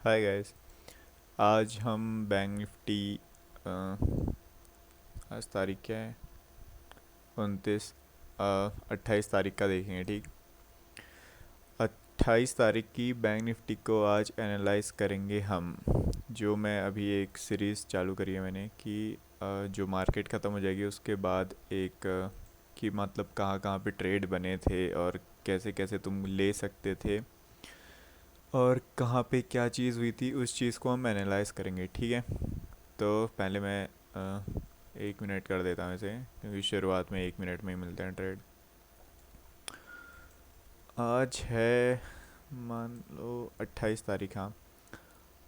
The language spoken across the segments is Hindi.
Hi guys. आज हम बैंक निफ्टी आज तारीख क्या है? 29 28 तारीख का देखेंगे। ठीक, 28 तारीख की बैंक निफ्टी को आज एनालाइज करेंगे हम। जो मैं अभी एक सीरीज़ चालू करी है मैंने कि जो मार्केट ख़त्म हो जाएगी उसके बाद एक कि मतलब कहाँ कहाँ पे ट्रेड बने थे और कैसे कैसे तुम ले सकते थे और कहाँ पे क्या चीज़ हुई थी, उस चीज़ को हम एनालाइज करेंगे। ठीक है, तो पहले मैं 1 मिनट कर देता हूँ इसे, क्योंकि शुरुआत में 1 मिनट में ही मिलते हैं ट्रेड। आज है, मान लो 28 तारीख। हाँ,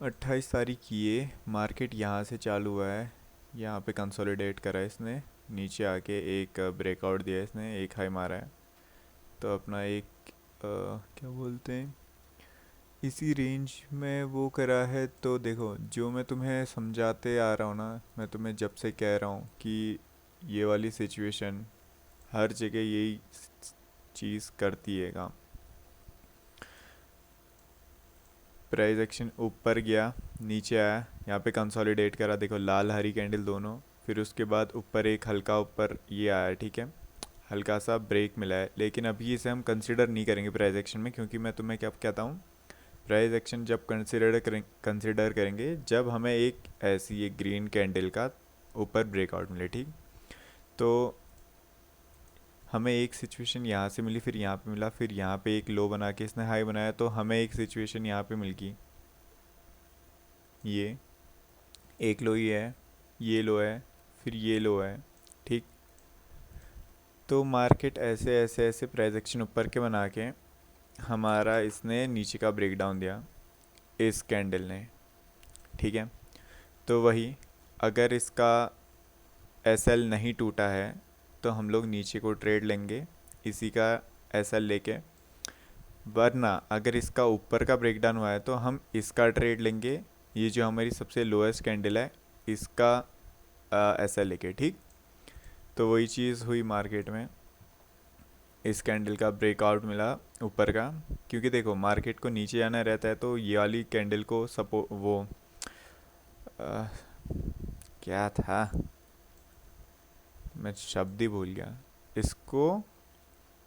28 तारीख ये मार्केट यहाँ से चालू हुआ है। यहाँ पे कंसोलिडेट करा है इसने, नीचे आके एक ब्रेकआउट दिया है इसने, एक हाई मारा है। तो अपना एक क्या बोलते हैं, इसी रेंज में वो करा है। तो देखो, जो मैं तुम्हें समझाते आ रहा हूँ ना, मैं तुम्हें जब से कह रहा हूँ कि ये वाली सिचुएशन हर जगह यही चीज़ करती है काम। प्राइस एक्शन ऊपर गया, नीचे आया, यहाँ पे कंसोलिडेट करा, देखो लाल हरी कैंडल दोनों। फिर उसके बाद ऊपर एक हल्का ऊपर ये आया, ठीक है, हल्का सा ब्रेक मिला है। लेकिन अभी इसे हम कंसिडर नहीं करेंगे प्राइस एक्शन में, क्योंकि मैं तुम्हें क्या कहता हूँ, प्राइस एक्शन जब कंसिडर करेंगे जब हमें एक ऐसी एक ग्रीन कैंडल का ऊपर ब्रेकआउट मिले। ठीक, तो हमें एक सिचुएशन यहाँ से मिली, फिर यहाँ पे मिला, फिर यहाँ पे एक लो बना के इसने हाई बनाया, तो हमें एक सिचुएशन यहाँ पे मिल गई। ये एक लो ही है, ये लो है, फिर ये लो है। ठीक, तो मार्केट ऐसे ऐसे ऐसे प्राइस एक्शन ऊपर के बना के हमारा इसने नीचे का ब्रेक डाउन दिया इस कैंडल ने। ठीक है, तो वही, अगर इसका एस एल नहीं टूटा है तो हम लोग नीचे को ट्रेड लेंगे इसी का एस एल लेके। वरना अगर इसका ऊपर का ब्रेकडाउन हुआ है तो हम इसका ट्रेड लेंगे, ये जो हमारी सबसे लोएस्ट कैंडल है इसका एस एल लेके। ठीक, तो वही चीज़ हुई मार्केट में, इस कैंडल का ब्रेकआउट मिला ऊपर का। क्योंकि देखो, मार्केट को नीचे जाना रहता है तो ये वाली कैंडल को सपो वो आ, क्या था, मैं शब्द ही भूल गया, इसको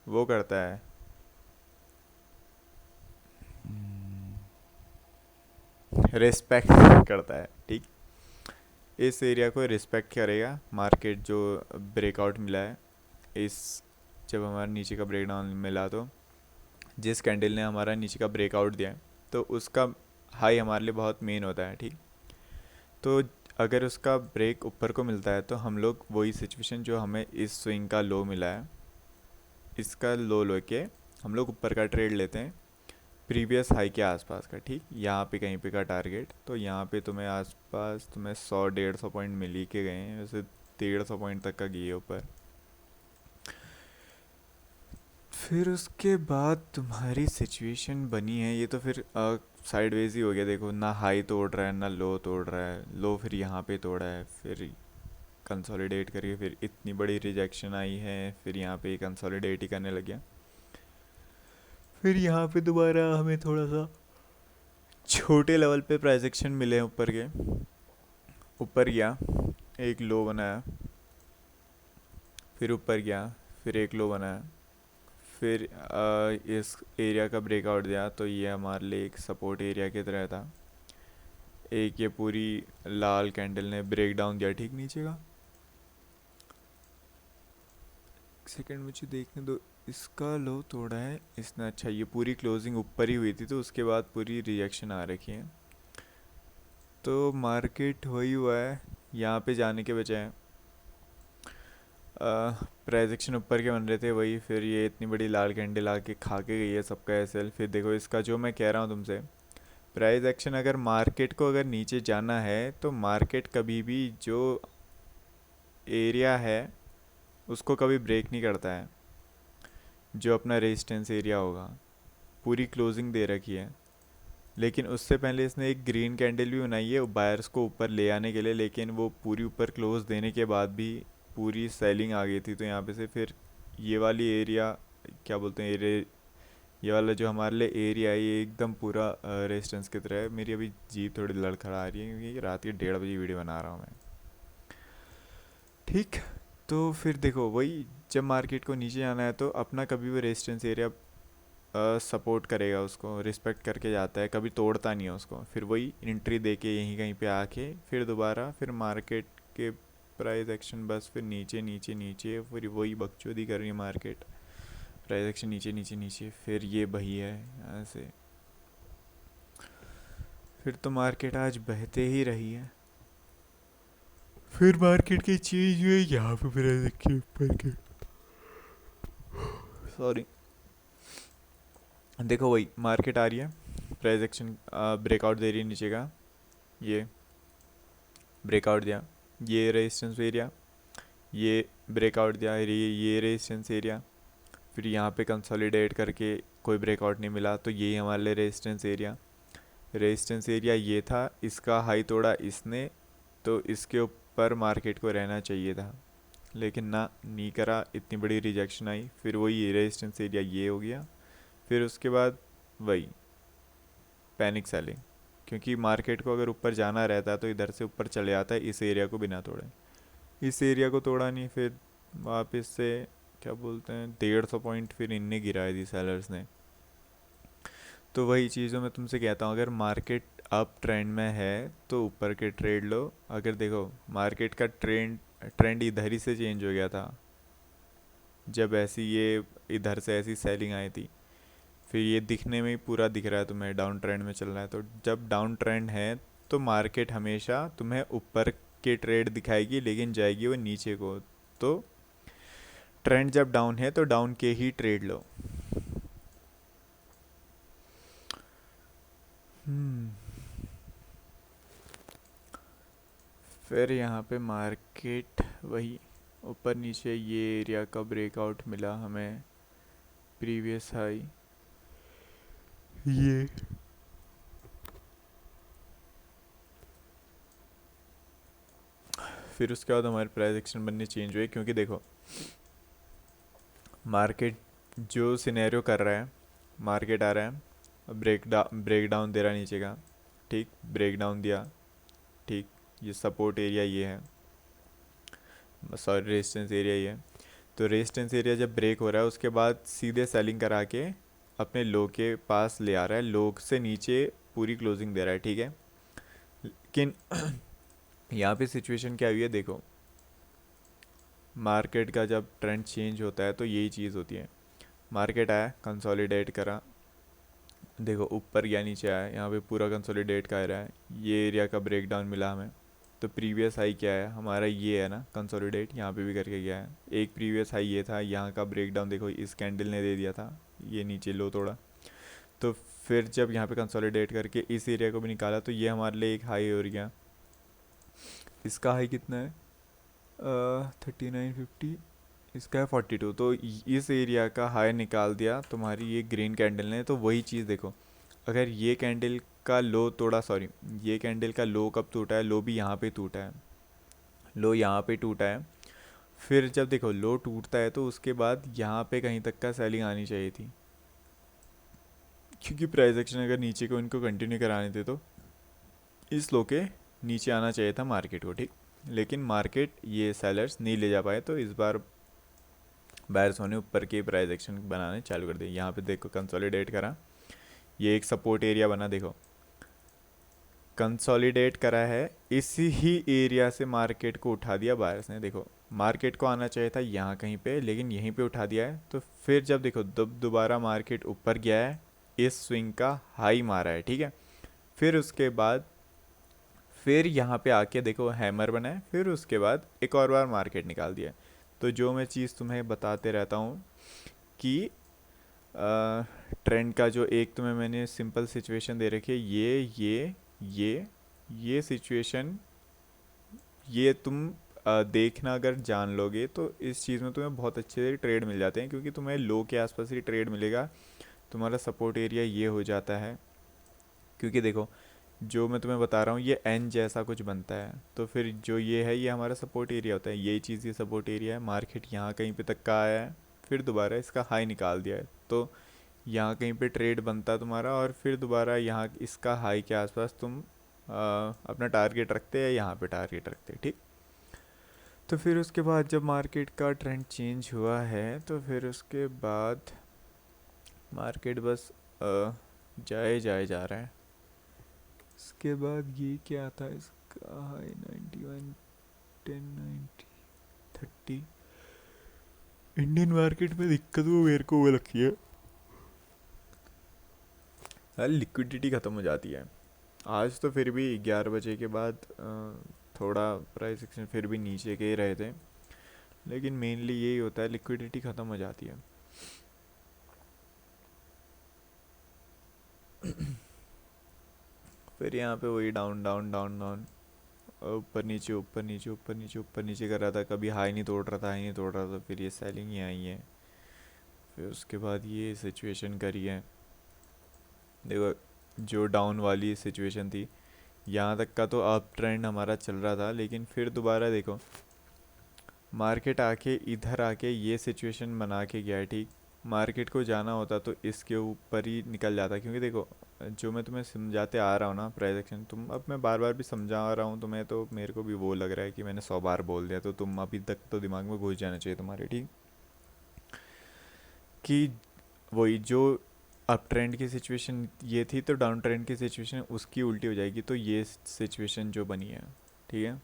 वो करता है, रिस्पेक्ट करता है। ठीक, इस एरिया को रिस्पेक्ट करेगा मार्केट, जो ब्रेकआउट मिला है इस, जब हमारा नीचे का ब्रेकडाउन मिला तो जिस कैंडल ने हमारा नीचे का ब्रेकआउट दिया है तो उसका हाई हमारे लिए बहुत मेन होता है। ठीक, तो अगर उसका ब्रेक ऊपर को मिलता है तो हम लोग वही सिचुएशन जो हमें इस स्विंग का लो मिला है, इसका लो लेके हम लोग ऊपर का ट्रेड लेते हैं प्रीवियस हाई के आसपास का। ठीक, यहाँ पे कहीं पे का टारगेट, तो यहाँ पे तुम्हें आसपास तुम्हें 100-150 पॉइंट मिल ही के गए हैं, वैसे 150 पॉइंट तक का गई है ऊपर। फिर उसके बाद तुम्हारी सिचुएशन बनी है, ये तो फिर साइडवेज ही हो गया। देखो, ना हाई तोड़ रहा है ना लो तोड़ रहा है, लो फिर यहाँ पे तोड़ा है, फिर कंसोलिडेट करके फिर इतनी बड़ी रिजेक्शन आई है, फिर यहाँ पे कंसोलिडेट ही करने लग गया। फिर यहाँ पे दोबारा हमें थोड़ा सा छोटे लेवल पे प्राइस एक्शन मिले हैं ऊपर के, ऊपर गया, एक लो बनाया, फिर ऊपर गया, फिर एक लो बनाया, फिर इस एरिया का ब्रेकआउट दिया, तो ये हमारे लिए एक सपोर्ट एरिया की तरह था। एक ये पूरी लाल कैंडल ने ब्रेक डाउन दिया ठीक नीचे का। सेकंड मुझे देखने दो, इसका लो तोड़ा है इसने। अच्छा, ये पूरी क्लोजिंग ऊपर ही हुई थी तो उसके बाद पूरी रिजेक्शन आ रखी है। तो मार्केट वही हुआ है, यहाँ पे जाने के बजाय प्राइस एक्शन ऊपर के बन रहे थे वही, फिर ये इतनी बड़ी लाल कैंडल आके खा के गई है सबका एसएल। फिर देखो इसका, जो मैं कह रहा हूँ तुमसे, प्राइस एक्शन अगर मार्केट को अगर नीचे जाना है तो मार्केट कभी भी जो एरिया है उसको कभी ब्रेक नहीं करता है, जो अपना रेजिस्टेंस एरिया होगा। पूरी क्लोजिंग दे रखी है, लेकिन उससे पहले इसने एक ग्रीन कैंडल भी बनाई है बायर्स को ऊपर ले आने के लिए, लेकिन वो पूरी ऊपर क्लोज देने के बाद भी पूरी सेलिंग आ गई थी। तो यहाँ पे से फिर ये वाली एरिया, क्या बोलते हैं, ये वाला जो हमारे लिए एरिया है ये एकदम पूरा रेजिस्टेंस की तरह है। मेरी अभी जीप थोड़ी लड़खड़ा रही है क्योंकि रात के 1:30 बजे वीडियो बना रहा हूँ मैं। ठीक। तो फिर देखो वही, जब मार्केट को नीचे जाना है तो अपना कभी भी रेजिस्टेंस एरिया सपोर्ट करेगा, उसको रिस्पेक्ट करके जाता है, कभी तोड़ता नहीं है उसको। फिर वही एंट्री दे के यहीं कहीं पे आके फिर दोबारा फिर मार्केट के प्राइस एक्शन, बस फिर नीचे नीचे नीचे, फिर वही बकचोदी कर रही है मार्केट। प्राइस एक्शन नीचे नीचे नीचे, फिर ये बही है यहाँ से। फिर तो मार्केट आज बहते ही रही है। फिर मार्केट के चेंज हुए यहाँ पे प्राइस एक्शन ऊपर के, सॉरी। देखो वही मार्केट आ रही है, प्राइस एक्शन ब्रेकआउट दे रही है नीचे का, ये ब्रेकआउट दिया, ये रेजिस्टेंस एरिया, ये ब्रेकआउट दिया, ये रेजिस्टेंस एरिया। फिर यहाँ पे कंसोलिडेट करके कोई ब्रेकआउट नहीं मिला तो ये हमारे लिए रेजिस्टेंस एरिया। रेजिस्टेंस एरिया ये था, इसका हाई तोड़ा इसने, तो इसके ऊपर मार्केट को रहना चाहिए था, लेकिन ना नहीं करा, इतनी बड़ी रिजेक्शन आई। फिर वही रेजिस्टेंस एरिया ये हो गया। फिर उसके बाद वही पैनिक सेलिंग, क्योंकि मार्केट को अगर ऊपर जाना रहता तो इधर से ऊपर चले आता है इस एरिया को बिना तोड़े। इस एरिया को तोड़ा नहीं, फिर वापस से क्या बोलते हैं 150 पॉइंट फिर इनने गिराई थी सेलर्स ने। तो वही चीज़ों में तुमसे कहता हूँ, अगर मार्केट अप ट्रेंड में है तो ऊपर के ट्रेड लो। अगर देखो मार्केट का ट्रेंड इधर ही से चेंज हो गया था, जब ऐसी ये इधर से ऐसी सेलिंग आई थी। फिर ये दिखने में ही पूरा दिख रहा है तुम्हें डाउन ट्रेंड में चल रहा है, तो जब डाउन ट्रेंड है तो मार्केट हमेशा तुम्हें ऊपर के ट्रेड दिखाएगी लेकिन जाएगी वो नीचे को। तो ट्रेंड जब डाउन है तो डाउन के ही ट्रेड लो। हम्म। फिर यहाँ पे मार्केट वही ऊपर नीचे, ये एरिया का ब्रेकआउट मिला हमें, प्रीवियस हाई ये। फिर उसके बाद हमारे प्राइस एक्शन बनने चेंज हुए, क्योंकि देखो मार्केट जो सिनेरियो कर रहा है, मार्केट आ रहा है ब्रेक डाउन दे रहा है नीचे का, ठीक, ब्रेक डाउन दिया, ठीक, ये सपोर्ट एरिया ये है, सॉरी रेजिस्टेंस एरिया ये है। तो रेजिस्टेंस एरिया जब ब्रेक हो रहा है उसके बाद सीधे सेलिंग करा के अपने लो के पास ले आ रहा है, लो से नीचे पूरी क्लोजिंग दे रहा है, ठीक है। लेकिन यहाँ पे सिचुएशन क्या हुई है, देखो मार्केट का जब ट्रेंड चेंज होता है तो यही चीज़ होती है। मार्केट आया, कंसोलिडेट करा, देखो ऊपर या नीचे आया, यहाँ पे पूरा कंसोलिडेट कर रहा है, ये एरिया का ब्रेक डाउन मिला हमें। तो प्रीवियस हाई क्या है हमारा, ये है ना कंसोलिडेट, यहाँ पे भी करके गया है। एक प्रीवियस हाई ये था, यहाँ का ब्रेक डाउन देखो इस कैंडल ने दे दिया था, ये नीचे लो तोड़ा। तो फिर जब यहाँ पे कंसोलिडेट करके इस एरिया को भी निकाला तो ये हमारे लिए एक हाई हो गया। इसका हाई कितना है, 3950, इसका है 42। तो इस एरिया का हाई निकाल दिया तुम्हारी ये ग्रीन कैंडल ने। तो वही चीज़ देखो, अगर ये कैंडल का लो तोड़ा, सॉरी ये कैंडल का लो कब टूटा है, लो भी यहाँ पे टूटा है, लो यहाँ पे टूटा है। फिर जब देखो लो टूटता है तो उसके बाद यहाँ पे कहीं तक का सेलिंग आनी चाहिए थी, क्योंकि प्राइस एक्शन अगर नीचे को इनको कंटिन्यू कराने थे तो इस लो के नीचे आना चाहिए था मार्केट को, ठीक। लेकिन मार्केट ये सेलर्स नहीं ले जा पाए, तो इस बार बायर्स ने ऊपर के प्राइस एक्शन बनाने चालू कर दिए। यहाँ पे देखो कंसोलिडेट करा, ये एक सपोर्ट एरिया बना, देखो कंसोलिडेट करा है, इसी ही एरिया से मार्केट को उठा दिया बायर्स ने। देखो मार्केट को आना चाहिए था यहाँ कहीं पे, लेकिन यहीं पे उठा दिया है। तो फिर जब देखो दोबारा मार्केट ऊपर गया है, इस स्विंग का हाई मारा है, ठीक है। फिर उसके बाद फिर यहाँ पे आके देखो हैमर बना है, फिर उसके बाद एक और बार मार्केट निकाल दिया है। तो जो मैं चीज़ तुम्हें बताते रहता हूँ कि ट्रेंड का जो एक तुम्हें मैंने सिंपल सिचुएशन दे रखी है, ये सिचुएशन, ये तुम देखना अगर जान लोगे तो इस चीज़ में तुम्हें बहुत अच्छे से ट्रेड मिल जाते हैं, क्योंकि तुम्हें लो के आसपास ही ट्रेड मिलेगा। तुम्हारा सपोर्ट एरिया ये हो जाता है, क्योंकि देखो जो मैं तुम्हें बता रहा हूँ ये एन जैसा कुछ बनता है। तो फिर जो ये है ये हमारा सपोर्ट एरिया होता है, यही चीज़ ये सपोर्ट एरिया है। मार्केट यहाँ कहीं पे तक का आया है, फिर दोबारा इसका हाई निकाल दिया है, तो यहाँ कहीं पे ट्रेड बनता तुम्हारा और फिर दोबारा यहाँ इसका हाई के आसपास तुम अपना टारगेट रखते या यहाँ पे टारगेट रखते, ठीक। तो फिर उसके बाद जब मार्केट का ट्रेंड चेंज हुआ है तो फिर उसके बाद मार्केट बस जाए जाए जा रहा है। इसके बाद ये क्या था, इसका हाई 91, 10, 90, 30। इंडियन मार्केट में दिक्कत वो मेरे को वो लगती है, लिक्विडिटी ख़त्म हो जाती है। आज तो फिर भी 11 बजे के बाद थोड़ा प्राइस एक्शन फिर भी नीचे के ही रहे थे, लेकिन मेनली यही होता है, लिक्विडिटी ख़त्म हो जाती है। फिर यहाँ पे वही डाउन डाउन डाउन डाउन, ऊपर नीचे ऊपर नीचे ऊपर नीचे ऊपर नीचे कर रहा था, कभी हाई नहीं तोड़ रहा था, हाई नहीं तोड़ रहा था, फिर ये सेलिंग ही आई है। फिर उसके बाद ये सिचुएशन करी है, देखो जो डाउन वाली सिचुएशन थी यहाँ तक का तो अप ट्रेंड हमारा चल रहा था, लेकिन फिर दोबारा देखो मार्केट आके इधर आके ये सिचुएशन बना के गया है, ठीक। मार्केट को जाना होता तो इसके ऊपर ही निकल जाता, क्योंकि देखो जो मैं तुम्हें समझाते आ रहा हूँ ना प्राइस एक्शन, तुम अब मैं बार बार भी समझा रहा हूँ तुम्हें, तो मेरे को भी वो लग रहा है कि मैंने 100 बार बोल दिया, तो तुम अभी तक तो दिमाग में घुस जाना चाहिए तुम्हारे, ठीक। कि वही जो अप ट्रेंड की सिचुएशन ये थी, तो डाउन ट्रेंड की सिचुएशन उसकी उल्टी हो जाएगी, तो ये सिचुएशन जो बनी है, ठीक है।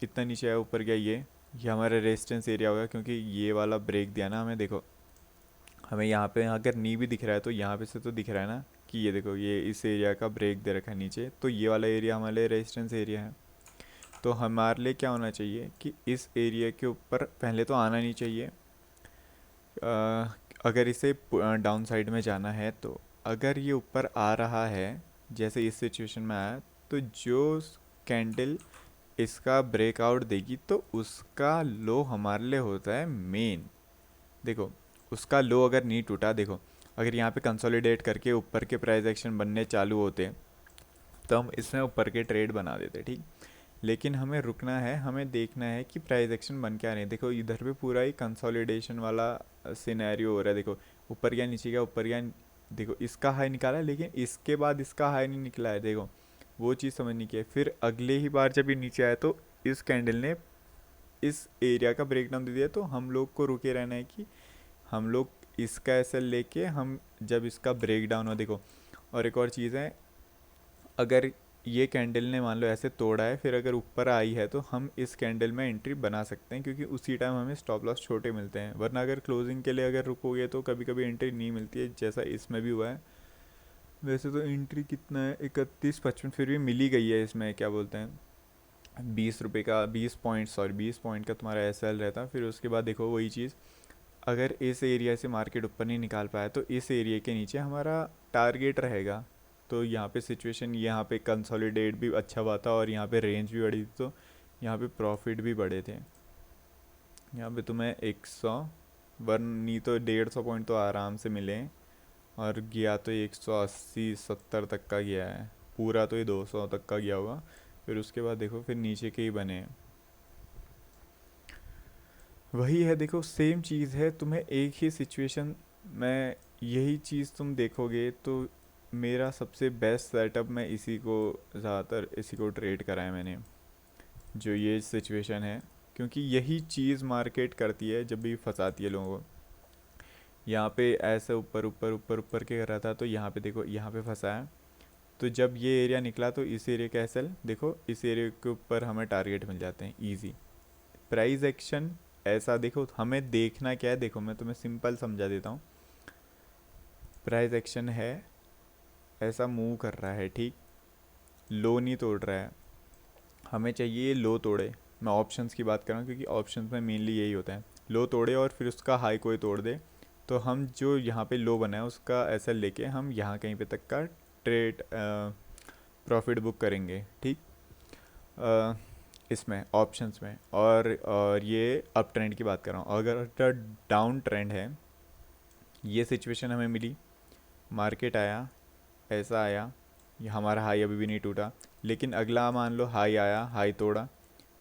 इतना नीचे आया ऊपर गया, ये हमारा रेजिस्टेंस एरिया होगा, क्योंकि ये वाला ब्रेक दिया ना हमें, देखो हमें यहाँ पे अगर नी भी दिख रहा है तो यहाँ पे से तो दिख रहा है ना कि ये देखो ये इस एरिया का ब्रेक दे रखा है नीचे, तो ये वाला एरिया हमारे लिए रेजिस्टेंस एरिया है। तो हमारे लिए क्या होना चाहिए कि इस एरिया के ऊपर पहले तो आना नहीं चाहिए, अगर इसे डाउन साइड में जाना है तो। अगर ये ऊपर आ रहा है जैसे इस सिचुएशन में आया, तो जो कैंडल इसका ब्रेकआउट देगी तो उसका लो हमारे लिए होता है मेन। देखो उसका लो अगर नहीं टूटा, देखो अगर यहाँ पे कंसोलिडेट करके ऊपर के प्राइस एक्शन बनने चालू होते तो हम इसमें ऊपर के ट्रेड बना देते, ठीक। लेकिन हमें रुकना है, हमें देखना है कि प्राइस एक्शन बन क्या नहीं। देखो इधर पे पूरा ही कंसोलिडेशन वाला सिनेरियो हो रहा है, देखो ऊपर गया नीचे गया ऊपर गया, देखो इसका हाई निकाला है लेकिन इसके बाद इसका हाई नहीं निकला है, देखो वो चीज़ समझनी की है। फिर अगले ही बार जब ये नीचे आया तो इस कैंडल ने इस एरिया का ब्रेकडाउन दे दिया, तो हम लोग को रुके रहना है कि हम लोग इसका एसएल लेके हम जब इसका ब्रेक डाउन हो, देखो। और एक और चीज़ है, अगर ये कैंडल ने मान लो ऐसे तोड़ा है, फिर अगर ऊपर आई है तो हम इस कैंडल में एंट्री बना सकते हैं, क्योंकि उसी टाइम हमें स्टॉप लॉस छोटे मिलते हैं। वरना अगर क्लोजिंग के लिए अगर रुकोगे तो कभी कभी एंट्री नहीं मिलती है, जैसा इसमें भी हुआ है। वैसे तो एंट्री कितना है, 31.55 फिर भी मिली गई है इसमें, क्या बोलते हैं 20 रुपये का 20 पॉइंट का तुम्हारा एसएल रहता। फिर उसके बाद देखो वही चीज़, अगर इस एरिया से मार्केट ऊपर नहीं निकाल पाया तो इस एरिया के नीचे हमारा टारगेट रहेगा। तो यहाँ पे सिचुएशन, यहाँ पे कंसोलिडेट भी अच्छा हुआ था और यहाँ पे रेंज भी बढ़ी थी, तो यहाँ पे प्रॉफिट भी बढ़े थे। यहाँ पे तुम्हें 100 वन नहीं तो 150 पॉइंट तो आराम से मिले, और गया तो 180-70 तक का गया है, पूरा तो ये 200 तक का गया होगा। फिर उसके बाद देखो फिर नीचे के ही बने हैं। वही है, देखो सेम चीज़ है, तुम्हें एक ही सिचुएशन में यही चीज़ तुम देखोगे तो मेरा सबसे बेस्ट सेटअप मैं इसी को ज़्यादातर इसी को ट्रेड करा है मैंने, जो ये सिचुएशन है, क्योंकि यही चीज़ मार्केट करती है जब भी फंसाती है लोगों को। यहाँ पे ऐसे ऊपर ऊपर ऊपर ऊपर के कर रहा था, तो यहाँ पे देखो यहाँ पे फंसा है। तो जब ये एरिया निकला तो इस एरिया का एसएल, देखो इस एरिया के ऊपर हमें टारगेट मिल जाते हैं ईजी। प्राइस एक्शन ऐसा, देखो हमें देखना क्या है, देखो मैं तुम्हें सिंपल समझा देता हूँ। प्राइस एक्शन है ऐसा मूव कर रहा है, ठीक, लो नहीं तोड़ रहा है, हमें चाहिए लो तोड़े। मैं ऑप्शंस की बात कर रहा हूँ क्योंकि ऑप्शंस में मेनली यही होता है, लो तोड़े और फिर उसका हाई कोई तोड़ दे, तो हम जो यहाँ पे लो बना है उसका एसएल लेके हम यहाँ कहीं पे तक का ट्रेड प्रॉफिट बुक करेंगे, ठीक। इसमें ऑप्शंस में, और ये अप ट्रेंड की बात कर रहा हूँ। अगर डाउन ट्रेंड है, ये सिचुएशन हमें मिली, मार्केट आया ऐसा आया, ये हमारा हाई अभी भी नहीं टूटा, लेकिन अगला मान लो हाई आया, हाई तोड़ा,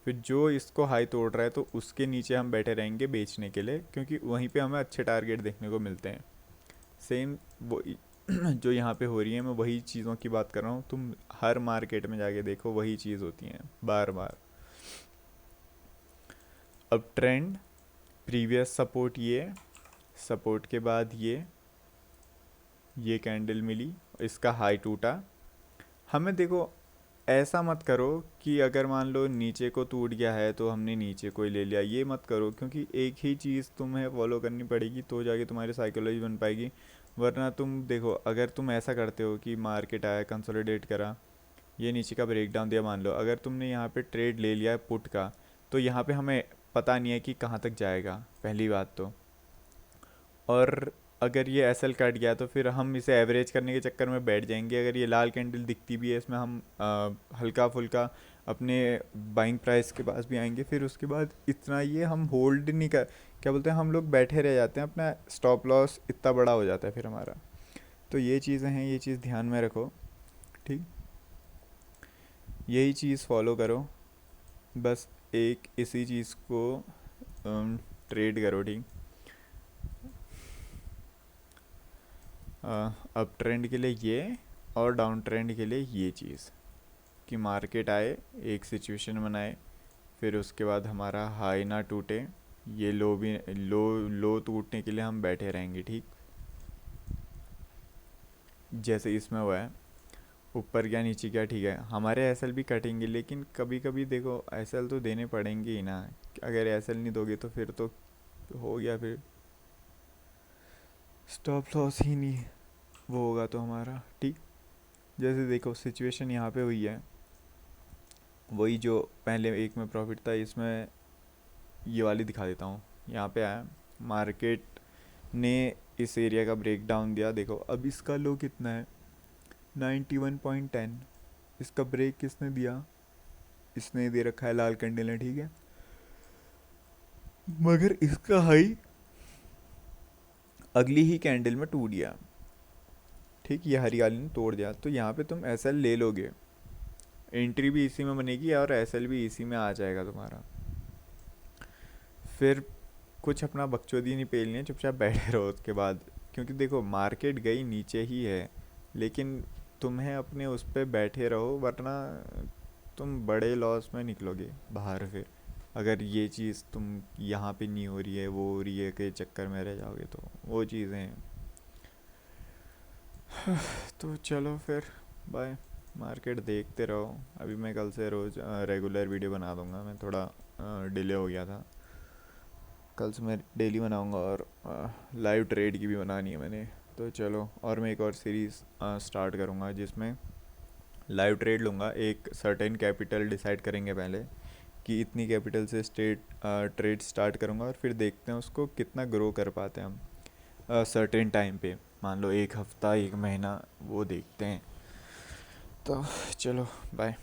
फिर जो इसको हाई तोड़ रहा है तो उसके नीचे हम बैठे रहेंगे बेचने के लिए, क्योंकि वहीं पे हमें अच्छे टारगेट देखने को मिलते हैं। सेम वो जो यहाँ पे हो रही है, मैं वही चीज़ों की बात कर रहा हूँ। तुम हर मार्केट में जाके देखो, वही चीज़ होती है बार बार। अब ट्रेंड, प्रीवियस सपोर्ट ये, सपोर्ट के बाद ये कैंडल मिली, इसका हाई टूटा। हमें देखो, ऐसा मत करो कि अगर मान लो नीचे को टूट गया है तो हमने नीचे को ही ले लिया, ये मत करो, क्योंकि एक ही चीज़ तुम्हें फॉलो करनी पड़ेगी तो जाके तुम्हारी साइकोलॉजी बन पाएगी। वरना तुम देखो, अगर तुम ऐसा करते हो कि मार्केट आया, कंसोलिडेट करा, ये नीचे का ब्रेकडाउन दिया, मान लो अगर तुमने यहाँ पे ट्रेड ले लिया है पुट का, तो यहाँ पे हमें पता नहीं है कि कहाँ तक जाएगा, पहली बात तो। और अगर ये एसएल कट गया तो फिर हम इसे एवरेज करने के चक्कर में बैठ जाएंगे। अगर ये लाल कैंडल दिखती भी है इसमें, हम हल्का फुल्का अपने बाइंग प्राइस के पास भी आएंगे, फिर उसके बाद इतना ये हम होल्ड नहीं कर, क्या बोलते हैं, हम लोग बैठे रह जाते हैं, अपना स्टॉप लॉस इतना बड़ा हो जाता है फिर हमारा। तो ये चीज़ें हैं, ये चीज़ ध्यान में रखो, ठीक। यही चीज़ फॉलो करो, बस एक इसी चीज़ को ट्रेड करो, ठीक। अप ट्रेंड के लिए ये, और डाउन ट्रेंड के लिए ये चीज़, कि मार्केट आए, एक सिचुएशन बनाए, फिर उसके बाद हमारा हाई ना टूटे, ये लो भी, लो टूटने के लिए हम बैठे रहेंगे, ठीक। जैसे इसमें हुआ है, ऊपर गया नीचे गया, ठीक है, हमारे एसएल भी कटेंगे, लेकिन कभी कभी देखो एसएल तो देने पड़ेंगे ही ना। अगर एसएल नहीं दोगे तो फिर तो हो गया, फिर स्टॉप लॉस ही नहीं वो होगा तो हमारा, ठीक। जैसे देखो सिचुएशन यहाँ पे हुई है, वही जो पहले एक में प्रॉफिट था, इसमें ये वाली दिखा देता हूँ। यहाँ पे आया, मार्केट ने इस एरिया का ब्रेक डाउन दिया, देखो अब इसका लो कितना है, 91.10। इसका ब्रेक किसने दिया, इसने दे रखा है, लाल कैंडल है, ठीक है। मगर इसका हाई अगली ही कैंडल में टूट गया, ठीक, ये हरियाली ने तोड़ दिया। तो यहाँ पे तुम एसएल ले लोगे, एंट्री भी इसी में बनेगी और एसएल भी इसी में आ जाएगा तुम्हारा। फिर कुछ अपना बकचोदी नहीं पेलनी है, चुपचाप बैठे रहो उसके बाद। क्योंकि देखो मार्केट गई नीचे ही है, लेकिन तुम्हें अपने उस पर बैठे रहो, वरना तुम बड़े लॉस में निकलोगे बाहर। फिर अगर ये चीज़ तुम यहाँ पे नहीं हो रही है, वो हो रही है के चक्कर में रह जाओगे, तो वो चीज़ें हैं। तो चलो फिर, बाय। मार्केट देखते रहो। अभी मैं कल से रोज़ रेगुलर वीडियो बना दूंगा, मैं थोड़ा डिले हो गया था, कल से मैं डेली बनाऊंगा, और लाइव ट्रेड की भी बनानी है मैंने। तो चलो, और मैं एक और सीरीज़ स्टार्ट करूंगा जिसमें लाइव ट्रेड लूँगा। एक सर्टेन कैपिटल डिसाइड करेंगे पहले, कि इतनी कैपिटल से ट्रेड स्टार्ट करूँगा, और फिर देखते हैं उसको कितना ग्रो कर पाते हैं हम सर्टेन टाइम पे, मान लो एक हफ्ता, एक महीना, वो देखते हैं। तो चलो, बाय।